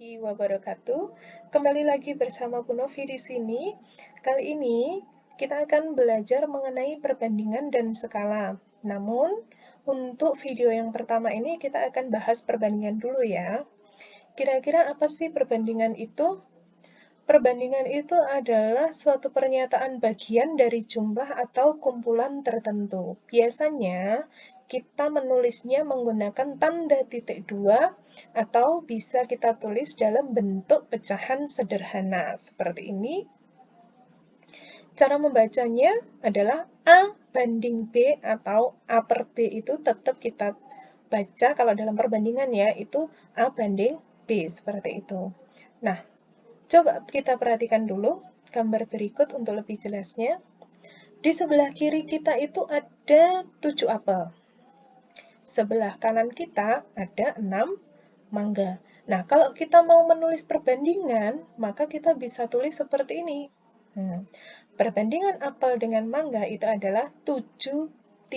Warahmatullahi wabarakatuh. Kembali lagi bersama Bu Novi di sini. Kali ini kita akan belajar mengenai perbandingan dan skala. Namun, untuk video yang pertama ini kita akan bahas perbandingan dulu ya. Kira-kira apa sih perbandingan itu? Perbandingan itu adalah suatu pernyataan bagian dari jumlah atau kumpulan tertentu. Biasanya, kita menulisnya menggunakan tanda titik dua, atau bisa kita tulis dalam bentuk pecahan sederhana. Seperti ini. Cara membacanya adalah A banding B, atau A per B itu tetap kita baca kalau dalam perbandingan ya, itu A banding B, seperti itu. Nah, coba kita perhatikan dulu gambar berikut untuk lebih jelasnya. Di sebelah kiri kita itu ada 7 apel. Sebelah kanan kita ada 6 mangga. Nah, kalau kita mau menulis perbandingan, maka kita bisa tulis seperti ini. Perbandingan apel dengan mangga itu adalah 7,26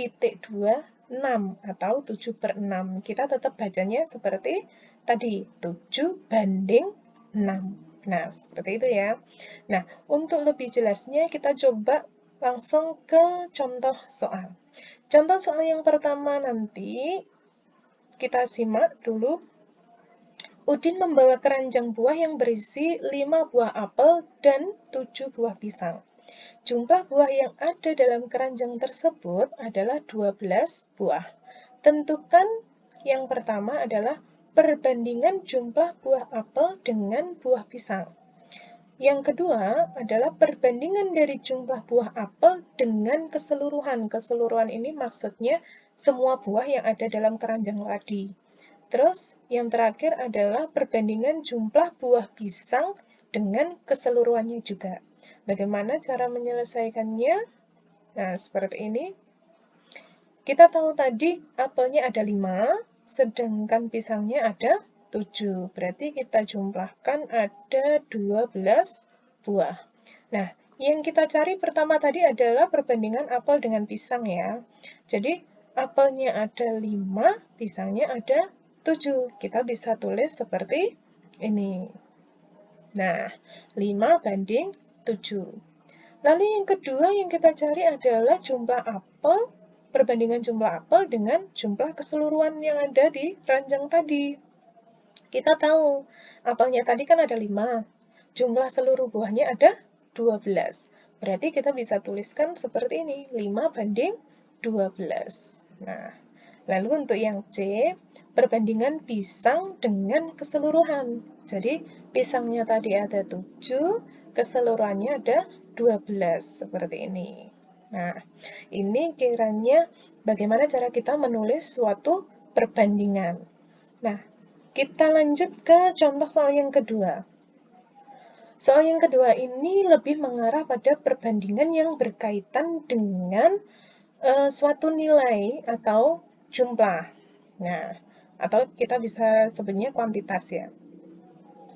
atau 7 per 6. Kita tetap bacanya seperti tadi, 7 banding 6. Nah, seperti itu ya. Nah, untuk lebih jelasnya kita coba langsung ke contoh soal. Contoh soal yang pertama nanti kita simak dulu. Udin membawa keranjang buah yang berisi 5 buah apel dan 7 buah pisang. Jumlah buah yang ada dalam keranjang tersebut adalah 12 buah. Tentukan yang pertama adalah perbandingan jumlah buah apel dengan buah pisang. Yang kedua adalah perbandingan dari jumlah buah apel dengan keseluruhan. Keseluruhan ini maksudnya semua buah yang ada dalam keranjang tadi. Terus yang terakhir adalah perbandingan jumlah buah pisang dengan keseluruhannya juga. Bagaimana cara menyelesaikannya? Nah, seperti ini. Kita tahu tadi apelnya ada 5, sedangkan pisangnya ada 7. Berarti kita jumlahkan ada 12 buah. Nah, yang kita cari pertama tadi adalah perbandingan apel dengan pisang ya. Jadi, apelnya ada 5, pisangnya ada 7. Kita bisa tulis seperti ini. Nah, 5 banding 7. Lalu yang kedua yang kita cari adalah jumlah apel, perbandingan jumlah apel dengan jumlah keseluruhan yang ada di keranjang tadi. Kita tahu, apelnya tadi kan ada 5, jumlah seluruh buahnya ada 12. Berarti kita bisa tuliskan seperti ini, 5 banding 12. Nah, lalu untuk yang C, perbandingan pisang dengan keseluruhan. Jadi, pisangnya tadi ada 7, keseluruhannya ada 12, seperti ini. Nah, ini kiranya bagaimana cara kita menulis suatu perbandingan. Nah, kita lanjut ke contoh soal yang kedua. Soal yang kedua ini lebih mengarah pada perbandingan yang berkaitan dengan suatu nilai atau jumlah. Nah, atau kita bisa sebutnya kuantitas ya.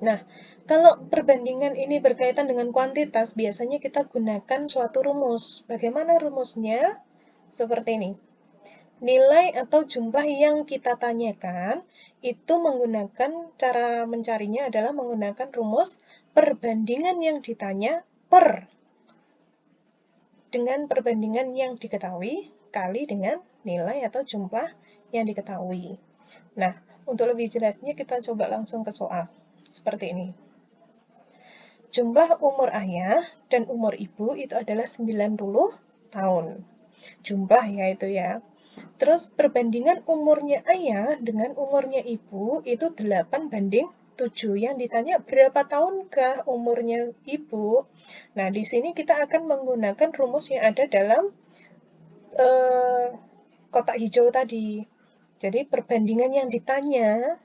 Nah, kalau perbandingan ini berkaitan dengan kuantitas, biasanya kita gunakan suatu rumus. Bagaimana rumusnya? Seperti ini. Nilai atau jumlah yang kita tanyakan itu menggunakan, cara mencarinya adalah menggunakan rumus perbandingan yang ditanya per dengan perbandingan yang diketahui kali dengan nilai atau jumlah yang diketahui. Nah, untuk lebih jelasnya kita coba langsung ke soal. Seperti ini. Jumlah umur ayah dan umur ibu itu adalah 90 tahun. Jumlah ya itu ya. Terus perbandingan umurnya ayah dengan umurnya ibu itu 8 banding 7. Yang ditanya berapa tahunkah umurnya ibu? Nah, di sini kita akan menggunakan rumus yang ada dalam kotak hijau tadi. Jadi perbandingan yang ditanya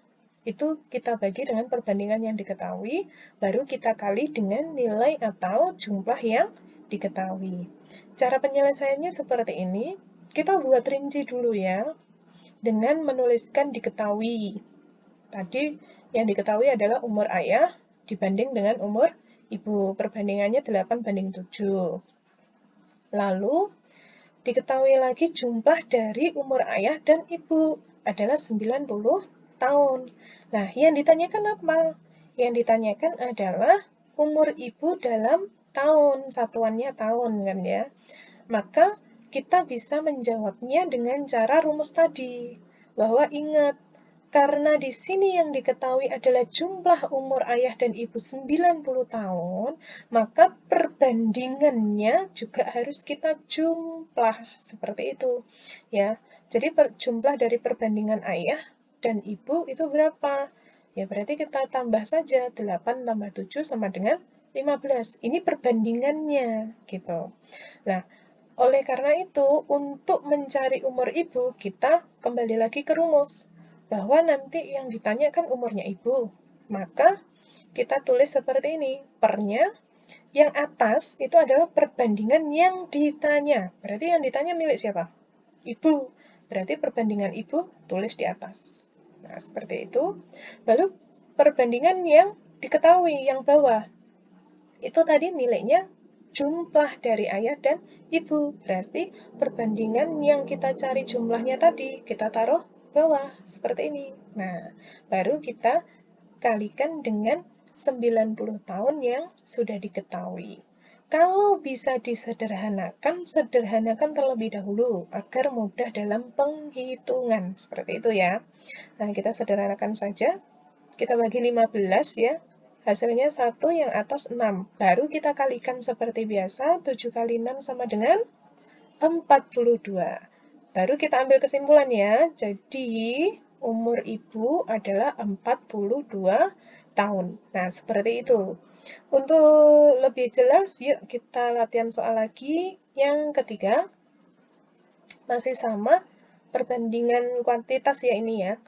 itu kita bagi dengan perbandingan yang diketahui, baru kita kali dengan nilai atau jumlah yang diketahui. Cara penyelesaiannya seperti ini. Kita buat rinci dulu ya, dengan menuliskan diketahui. Tadi yang diketahui adalah umur ayah dibanding dengan umur ibu. Perbandingannya 8 banding 7. Lalu, diketahui lagi jumlah dari umur ayah dan ibu adalah 90 tahun. Nah, yang ditanyakan apa? Yang ditanyakan adalah umur ibu dalam tahun, satuannya tahun kan ya. Maka kita bisa menjawabnya dengan cara rumus tadi. Bahwa ingat, karena di sini yang diketahui adalah jumlah umur ayah dan ibu 90 tahun, maka perbandingannya juga harus kita jumlah seperti itu, ya. Jadi jumlah dari perbandingan ayah dan ibu itu berapa? Ya berarti kita tambah saja 8 tambah 7 sama dengan 15. Ini perbandingannya gitu. Nah, oleh karena itu, untuk mencari umur ibu, kita kembali lagi ke rumus. Bahwa nanti yang ditanyakan umurnya ibu. Maka kita tulis seperti ini. Pernya, yang atas itu adalah perbandingan yang ditanya. Berarti yang ditanya milik siapa? Ibu. Berarti perbandingan ibu tulis di atas. Nah, seperti itu. Lalu perbandingan yang diketahui, yang bawah. Itu tadi miliknya jumlah dari ayah dan ibu. Berarti perbandingan yang kita cari jumlahnya tadi, kita taruh bawah, seperti ini. Nah, baru kita kalikan dengan 90 tahun yang sudah diketahui. Kalau bisa disederhanakan, sederhanakan terlebih dahulu, agar mudah dalam penghitungan. Seperti itu ya. Nah, kita sederhanakan saja. Kita bagi 15 ya. Hasilnya 1, yang atas 6. Baru kita kalikan seperti biasa, 7 kali 6 sama dengan 42. Baru kita ambil kesimpulan ya. Jadi, umur ibu adalah 42 tahun. Nah, seperti itu. Untuk lebih jelas, yuk kita latihan soal lagi. Yang ketiga, masih sama, perbandingan kuantitas ya ini ya.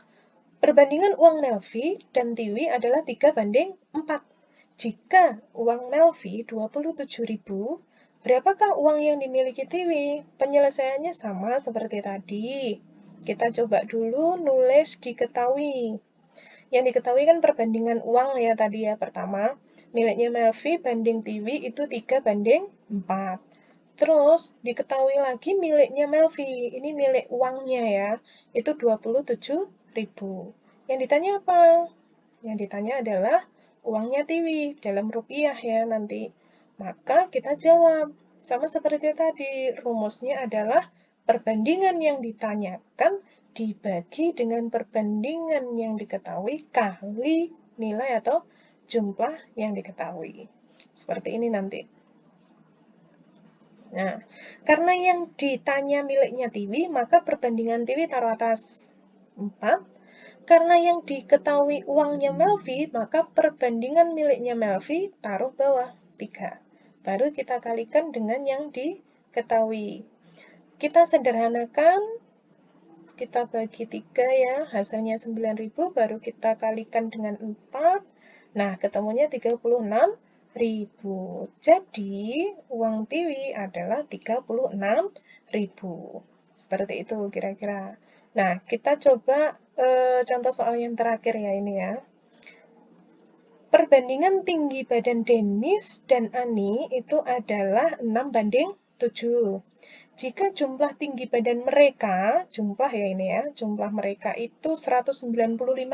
Perbandingan uang Melvi dan Tiwi adalah 3:4. Jika uang Melvi 27.000, berapakah uang yang dimiliki Tiwi? Penyelesaiannya sama seperti tadi. Kita coba dulu nulis diketahui. Yang diketahui kan perbandingan uang ya tadi ya. Pertama, miliknya Melvi banding Tiwi itu 3:4. Terus diketahui lagi miliknya Melvi, ini milik uangnya ya, itu 27.000. Yang ditanya apa? Yang ditanya adalah uangnya Tiwi dalam rupiah ya nanti. Maka kita jawab, sama seperti tadi, rumusnya adalah perbandingan yang ditanyakan dibagi dengan perbandingan yang diketahui kali nilai atau jumlah yang diketahui. Seperti ini nanti. Nah, karena yang ditanya miliknya Tiwi, maka perbandingan Tiwi taruh atas 4. Karena yang diketahui uangnya Melvi, maka perbandingan miliknya Melvi taruh bawah 3. Baru kita kalikan dengan yang diketahui. Kita sederhanakan, kita bagi 3 ya, hasilnya 9.000, baru kita kalikan dengan 4. Nah, ketemunya 36.000. Jadi, uang Tiwi adalah 36.000. Seperti itu kira-kira. Nah, kita coba contoh soal yang terakhir ya ini ya. Perbandingan tinggi badan Denis dan Ani itu adalah 6:7. Jika jumlah tinggi badan mereka, jumlah ya ini ya, jumlah mereka itu 195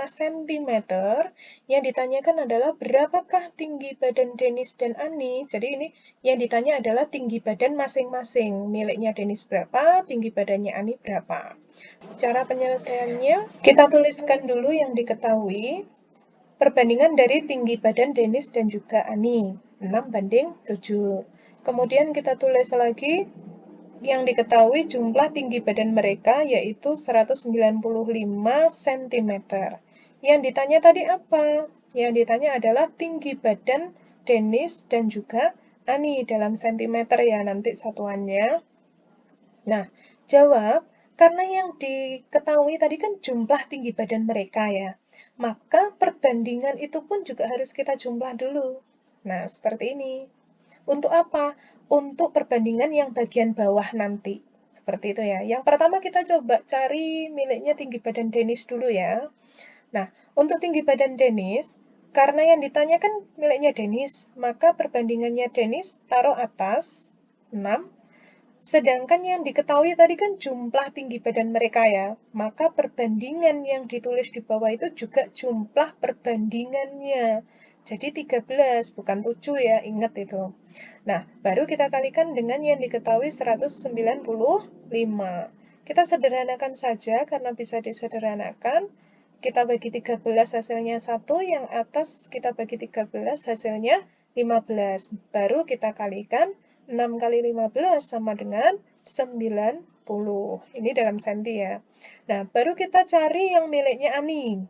cm, yang ditanyakan adalah berapakah tinggi badan Denis dan Ani. Jadi ini yang ditanya adalah tinggi badan masing-masing. Miliknya Denis berapa, tinggi badannya Ani berapa. Cara penyelesaiannya, kita tuliskan dulu yang diketahui. Perbandingan dari tinggi badan Denis dan juga Ani, 6:7. Kemudian kita tulis lagi yang diketahui jumlah tinggi badan mereka yaitu 195 cm. Yang ditanya tadi apa? Yang ditanya adalah tinggi badan Denis dan juga Ani dalam sentimeter ya nanti satuannya. Nah, jawab, karena yang diketahui tadi kan jumlah tinggi badan mereka ya. Maka perbandingan itu pun juga harus kita jumlah dulu. Nah, seperti ini. Untuk apa? Untuk perbandingan yang bagian bawah nanti. Seperti itu ya. Yang pertama kita coba cari miliknya tinggi badan Denis dulu ya. Nah, untuk tinggi badan Denis, karena yang ditanyakan miliknya Denis, maka perbandingannya Denis taruh atas 6. Sedangkan yang diketahui tadi kan jumlah tinggi badan mereka ya, maka perbandingan yang ditulis di bawah itu juga jumlah perbandingannya. Jadi 13, bukan 7 ya, ingat itu. Nah, baru kita kalikan dengan yang diketahui 195. Kita sederhanakan saja karena bisa disederhanakan. Kita bagi 13 hasilnya 1, yang atas kita bagi 13 hasilnya 15. Baru kita kalikan 6 kali 15 sama dengan 90. Ini dalam senti ya. Nah, baru kita cari yang miliknya Ani.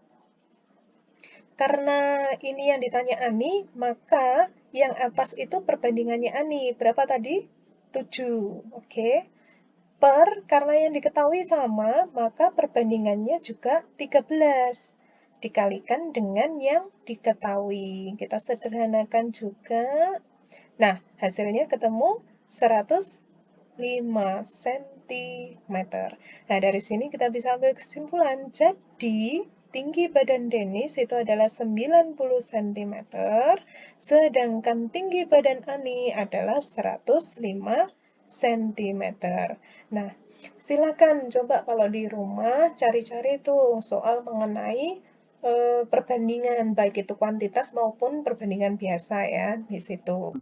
Karena ini yang ditanya Ani, maka yang atas itu perbandingannya Ani. Berapa tadi? 7. Oke. Karena yang diketahui sama, maka perbandingannya juga 13. Dikalikan dengan yang diketahui. Kita sederhanakan juga. Nah, hasilnya ketemu 105 cm. Nah, dari sini kita bisa ambil kesimpulan. Jadi, tinggi badan Denis itu adalah 90 cm, sedangkan tinggi badan Ani adalah 105 cm. Nah, silakan coba kalau di rumah cari-cari tuh soal mengenai perbandingan, baik itu kuantitas maupun perbandingan biasa ya, di situ.